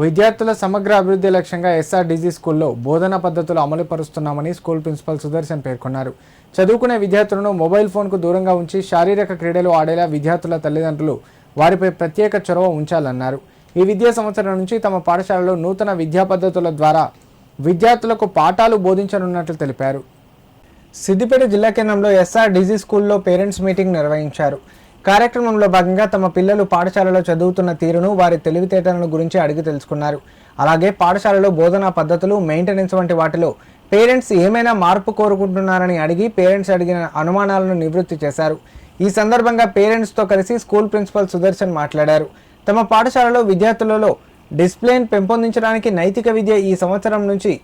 విద్యార్థుల సమగ్ర అభివృద్ధి లక్ష్యంగా ఎస్ఆర్డీజీ స్కూల్లో బోధనా పద్ధతులు అమలు పరుస్తున్నామని స్కూల్ ప్రిన్సిపల్ సుదర్శన్ పేర్కొన్నారు. చదువుకునే విద్యార్థులను మొబైల్ ఫోన్కు దూరంగా ఉంచి శారీరక క్రీడలు ఆడేలా విద్యార్థుల తల్లిదండ్రులు వారిపై ప్రత్యేక చొరవ ఉంచాలన్నారు. ఈ విద్యా సంవత్సరం నుంచి తమ పాఠశాలలో నూతన విద్యా పద్ధతుల ద్వారా విద్యార్థులకు పాఠాలు బోధించనున్నట్లు తెలిపారు. సిద్దిపేట జిల్లా కేంద్రంలో ఎస్ఆర్డీజీ స్కూల్లో పేరెంట్స్ మీటింగ్ నిర్వహించారు. కార్యక్రమంలో భాగంగా తమ పిల్లలు పాఠశాలలో చదువుతున్న తీరును, వారి తెలివితేటలను గురించి అడిగి తెలుసుకున్నారు. అలాగే పాఠశాలలో బోధనా పద్ధతులు, మెయింటెనెన్స్ వంటి వాటిలో పేరెంట్స్ ఏమైనా మార్పు కోరుకుంటున్నారని అడిగి పేరెంట్స్ అడిగిన అనుమానాలను నివృత్తి చేశారు. ఈ సందర్భంగా పేరెంట్స్తో కలిసి స్కూల్ ప్రిన్సిపల్ సుదర్శన్ మాట్లాడారు. తమ పాఠశాలలో విద్యార్థులలో డిసిప్లిన్ పెంపొందించడానికి నైతిక విద్య ఈ సంవత్సరం నుంచి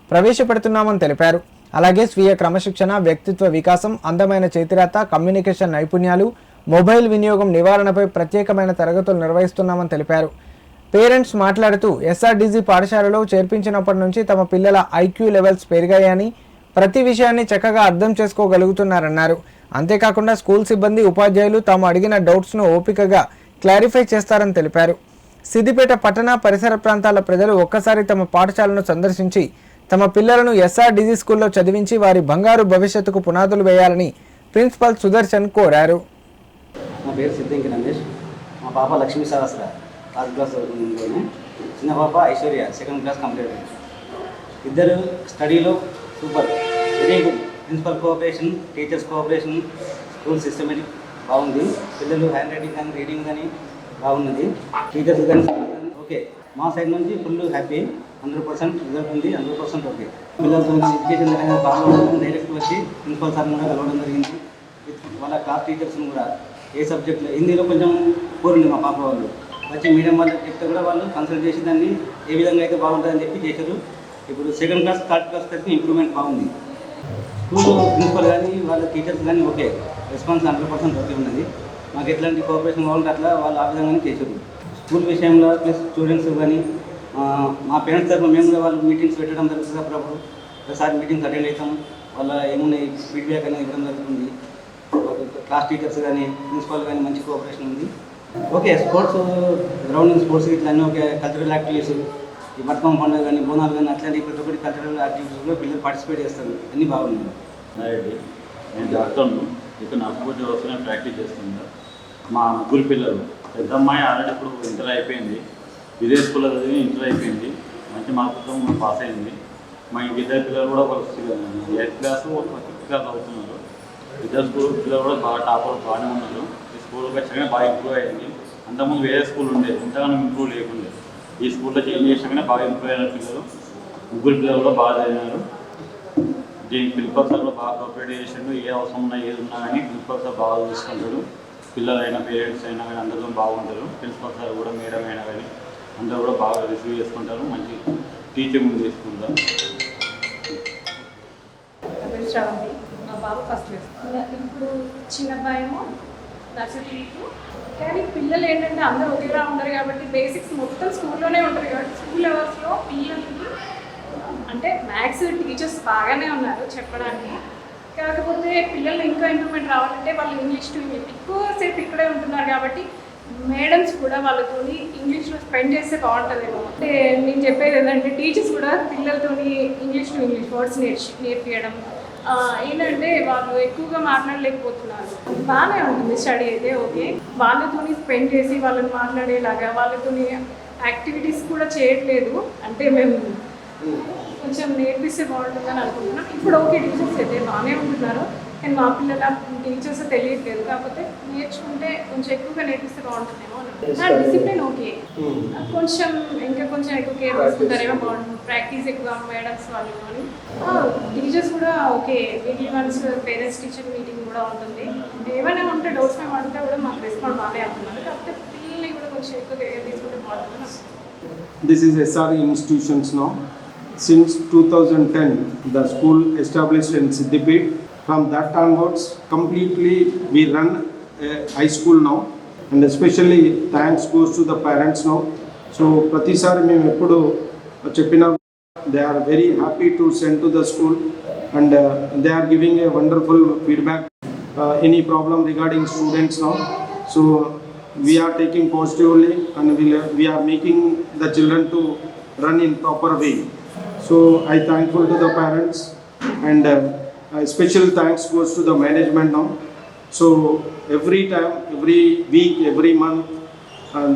ప్రవేశపెడుతున్నామని తెలిపారు. అలాగే స్వీయ క్రమశిక్షణ, వ్యక్తిత్వ వికాసం, అందమైన చేతిరాత, కమ్యూనికేషన్ నైపుణ్యాలు, మొబైల్ వినియోగం నివారణపై ప్రత్యేకమైన తరగతులు నిర్వహిస్తున్నామని తెలిపారు. పేరెంట్స్ మాట్లాడుతూ ఎస్ఆర్డీజీ పాఠశాలలో చేర్పించినప్పటి నుంచి తమ పిల్లల ఐక్యూ లెవెల్స్ పెరిగాయని, ప్రతి విషయాన్ని చక్కగా అర్థం చేసుకోగలుగుతున్నారన్నారు. అంతేకాకుండా స్కూల్ సిబ్బంది, ఉపాధ్యాయులు తాము అడిగిన డౌట్స్ను ఓపికగా క్లారిఫై చేస్తారని తెలిపారు. సిద్దిపేట పట్టణ పరిసర ప్రాంతాల ప్రజలు ఒక్కసారి తమ పాఠశాలను సందర్శించి తమ పిల్లలను ఎస్ఆర్డీజీ స్కూల్లో చదివించి వారి బంగారు భవిష్యత్తుకు పునాదులు వేయాలని ప్రిన్సిపల్ సుదర్శన్ కోరారు. నా పేరు సిద్ధింకి రమేష్. మా పాప లక్ష్మీ సహస్ర థర్డ్ క్లాస్ చదువుతుంది. చిన్న పాప ఐశ్వర్య సెకండ్ క్లాస్ కంప్లీట్ అయింది. ఇద్దరు స్టడీలో super, very good. Principal cooperation, teachers cooperation, school systematic బాగుంది. పిల్లలు హ్యాండ్ రైటింగ్ కానీ రీడింగ్ కానీ బాగున్నది. టీచర్స్ కానీ ఓకే. మా సైడ్ నుంచి ఫుల్ హ్యాపీ. 100% రిజల్ట్ ఉంది. 100% ఓకే. పిల్లలతో ఎడ్యుకేషన్ అనేది ప్రాబ్లం డైరెక్ట్ వచ్చి ప్రిన్సిపల్ సార్ని కూడా కలవడం జరిగింది. వాళ్ళ క్లాస్ టీచర్స్ని కూడా ఏ సబ్జెక్ట్లో హిందీలో కొంచెం కోరింది మా పాప వాళ్ళు వచ్చి మీడియం వాళ్ళకి చెప్తే కూడా వాళ్ళు కన్సల్ట్ చేసి దాన్ని ఏ విధంగా అయితే బాగుంటుందని చెప్పి చేశారు. ఇప్పుడు సెకండ్ క్లాస్ థర్డ్ క్లాస్ అయితే ఇంప్రూవ్మెంట్ బాగుంది. స్కూల్ ప్రిన్సిపల్ కానీ వాళ్ళ టీచర్స్ కానీ ఓకే, రెస్పాన్స్ 100% ఓకే ఉన్నది. మాకు ఎట్లాంటి కోఆపరేషన్ కావాలంటే అట్లా వాళ్ళు ఆ విధంగానే చేశారు. స్కూల్ విషయంలో ప్లస్ స్టూడెంట్స్ కానీ మా పేరెంట్స్ తరఫున మేము కూడా వాళ్ళు మీటింగ్స్ పెట్టడం జరుగుతుంది. అప్పుడప్పుడు ఒకసారి మీటింగ్స్ అటెండ్ అవుతాం. వాళ్ళ ఏమున్నాయి ఫీడ్బ్యాక్ అనేది ఇవ్వడం జరుగుతుంది. క్లాస్ టీచర్స్ కానీ ప్రిన్సిపల్ కానీ మంచి కోఆపరేషన్ ఉంది. ఓకే. స్పోర్ట్స్ గ్రౌండింగ్ స్పోర్ట్స్ ఇట్లా అన్నీ ఓకే. కల్చరల్ యాక్టివిటీస్, ఈ బతుకమ్మ పండుగ కానీ బోనాలు కానీ అట్లాంటి ప్రతి ఒక్కటి కల్చరల్ యాక్టివిటీస్లో పిల్లలు పార్టిసిపేట్ చేస్తారు. అన్నీ బాగున్నాయి. నేను డాక్టర్ను. ఇక్కడ నా స్కూల్ వస్తూనే ప్రాక్టీస్ చేస్తున్నాను. మా ముగ్గురు పిల్లలు, పెద్ద అమ్మాయి ఆల్రెడీ ఇప్పుడు ఇంటర్ అయిపోయింది. ఇదే స్కూల్లో చదివి ఇంటర్ అయిపోయింది. మంచి మార్కులతో పాస్ అయింది. మా ఇద్దరు పిల్లలు కూడా ఒక 8th క్లాస్, ఒక 5th క్లాస్ అవుతున్నారు. ఇద్దరు స్కూల్ పిల్లలు కూడా బాగా టాపర్ బాగానే ఉన్నారు. ఈ స్కూల్ ఖచ్చితంగా బాగా ఇంప్రూవ్ అయ్యింది. అంతకుముందు వేరే స్కూల్ ఉండేది, ఇంతగానో ఇంప్రూవ్ లేకుండే. ఈ స్కూల్లో చేంజ్ చేసినాకనే బాగా ఇంప్రూవ్ అయిన పిల్లలు, ముగ్గురు పిల్లలు కూడా బాగా చదివినారు. దీనికి ప్రిన్సిపల్ సార్ కూడా బాగా కోఆపరేట్ చేసిండు. ఏ అవసరం ఉన్నా ఏది ఉన్నా కానీ ప్రిన్సిపల్ సార్ బాగా చూసుకుంటారు. పిల్లలైనా పేరెంట్స్ అయినా కానీ అందరితో బాగుంటారు. ప్రిన్సిపల్ సార్ కూడా మేడం అయినా కానీ అందరూ కూడా బాగా రిసీవ్ చేసుకుంటారు. మంచి టీచింగ్ తీసుకుంటారు. మా బాబు ఫస్ట్ క్లాస్. ఇప్పుడు చిన్న అబ్బాయేమో నర్సరీ. కానీ పిల్లలు ఏంటంటే అందరూ ఒకేలా ఉండరు కాబట్టి బేసిక్స్ మొత్తం స్కూల్లోనే ఉంటారు కాబట్టి స్కూల్ అవర్స్లో పిల్లలకి అంటే మ్యాథ్స్ టీచర్స్ బాగానే ఉన్నారు చెప్పడానికి. కాకపోతే పిల్లలు ఇంకా ఇంప్రూవ్మెంట్ రావాలంటే వాళ్ళు ఇంగ్లీష్ టు ఇంగ్లీష్ ఎక్కువసేపు ఇక్కడే ఉంటున్నారు కాబట్టి మేడమ్స్ కూడా వాళ్ళతో ఇంగ్లీష్లో స్పెండ్ చేస్తే బాగుంటుందేమో. అంటే నేను చెప్పేది ఏంటంటే టీచర్స్ కూడా పిల్లలతో ఇంగ్లీష్ టు ఇంగ్లీష్ వర్డ్స్ నేర్పించడం. ఏంటంటే వాళ్ళు ఎక్కువగా మాట్లాడలేకపోతున్నారు. బాగానే ఉంటుంది స్టడీ అయితే ఓకే. వాళ్ళతో స్పెండ్ చేసి వాళ్ళని మాట్లాడేలాగా వాళ్ళతో యాక్టివిటీస్ కూడా చేయట్లేదు. అంటే మేము కొంచెం నేర్పిస్తే బాగుంటుందని అనుకుంటున్నాం. ఇప్పుడు ఓకే టీచర్స్ అయితే బాగానే ఉంటున్నారు. కానీ మా పిల్లల టీచర్స్ తెలియట్లేదు. కాకపోతే నేర్చుకుంటే కొంచెం ఎక్కువగా నేర్పిస్తే బాగుంటుందేమో. డిసిప్లిన్ ఓకే, కొంచెం ఇంకా కొంచెం ఎక్కువ కేర్ తీసుకుంటారేమో బాగుంటుంది. ప్రాక్టీస్ ఎక్కువ మేడమ్స్ వాళ్ళు కానీ టీచర్స్ కూడా okay. Weekly once parents teacher meeting కూడా ఉంటుంది. ఏమైనా ఉంటే డౌట్స్ మేము అడిగితే కూడా మాకు రెస్పాండ్ బాగానే అవుతున్నారు. కాకపోతే పిల్లల్ని కూడా కొంచెం ఎక్కువ కేర్ తీసుకుంటే బాగుంటుంది. This is SRE institutions now. Since 2010, the school established in Siddipet. From that onwards, completely we run a high school now, and especially thanks goes to the parents now. So, pratisari మేము ఎప్పుడు చెప్పినా they are very happy to send to the school, and they are giving a wonderful feedback. Any problem regarding students now. So, we are taking positively and we are making the children to run in proper way. So I thankful to the parents, and special thanks goes to the management now. So every time, every week, every month,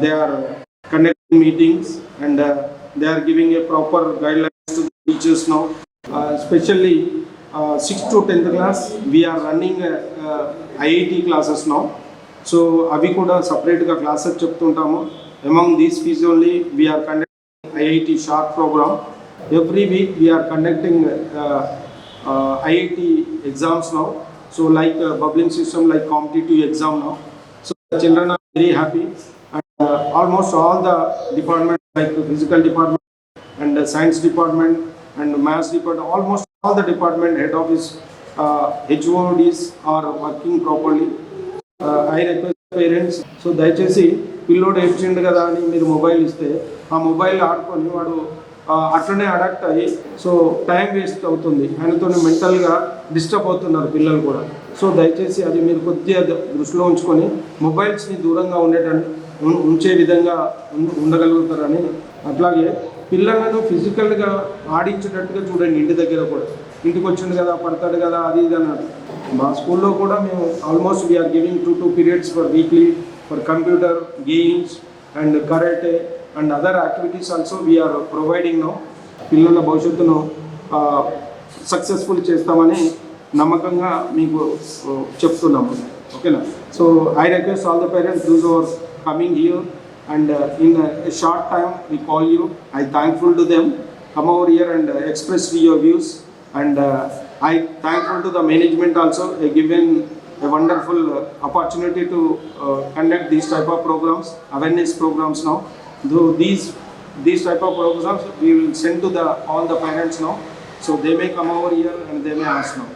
they are conducting meetings, and they are giving a proper guidelines to the teachers now. Especially 6th to 10th class, we are running IIT classes now. So అవి కూడా సపరేట్గా classes చెప్తుంటాము. Among these fees only we are conducting IIT short program. Every week we are conducting IIT exams now. So like bubbling system, like competitive exam now. So the children are very happy, and almost all the departments like physical department and science department and maths department, almost all the department head office HODs are working properly. I request parents, so దయచేసి పిల్లోడు ఏడ్చిండు కదా అని మీరు mobile ఇస్తే ఆ mobile ఆడుకొని వాడు అట్లనే అడాక్ట్ అయ్యి సో టైం వేస్ట్ అవుతుంది, ఆయనతో మెంటల్గా డిస్టర్బ్ అవుతున్నారు పిల్లలు కూడా. సో దయచేసి అది మీరు కొద్దిగా దృష్టిలో ఉంచుకొని మొబైల్స్ని దూరంగా ఉంచే విధంగా ఉండగలుగుతారని. అట్లాగే పిల్లలను ఫిజికల్గా ఆడించేటట్టుగా చూడండి. ఇంటి దగ్గర కూడా ఇంటికి వచ్చిండు కదా, పడతాడు కదా, అది ఇది అన్నారు. మా స్కూల్లో కూడా మేము almost we are giving 2 periods for weekly for computer games and karate and other activities also we are providing now. పిల్లల భవిష్యత్తును సక్సెస్ఫుల్ చేస్తామని నమ్మకంగా మీకు చెప్తున్నాము. ఓకేనా? So I request all the parents those are coming here, and in a short time we call you. I thankful to them, come over here and express your views, and I thankful to the management also, given a wonderful opportunity to conduct these type of programs, awareness programs now. Though these type of programs we will send to all the parents now, so they may come over here and they may ask now.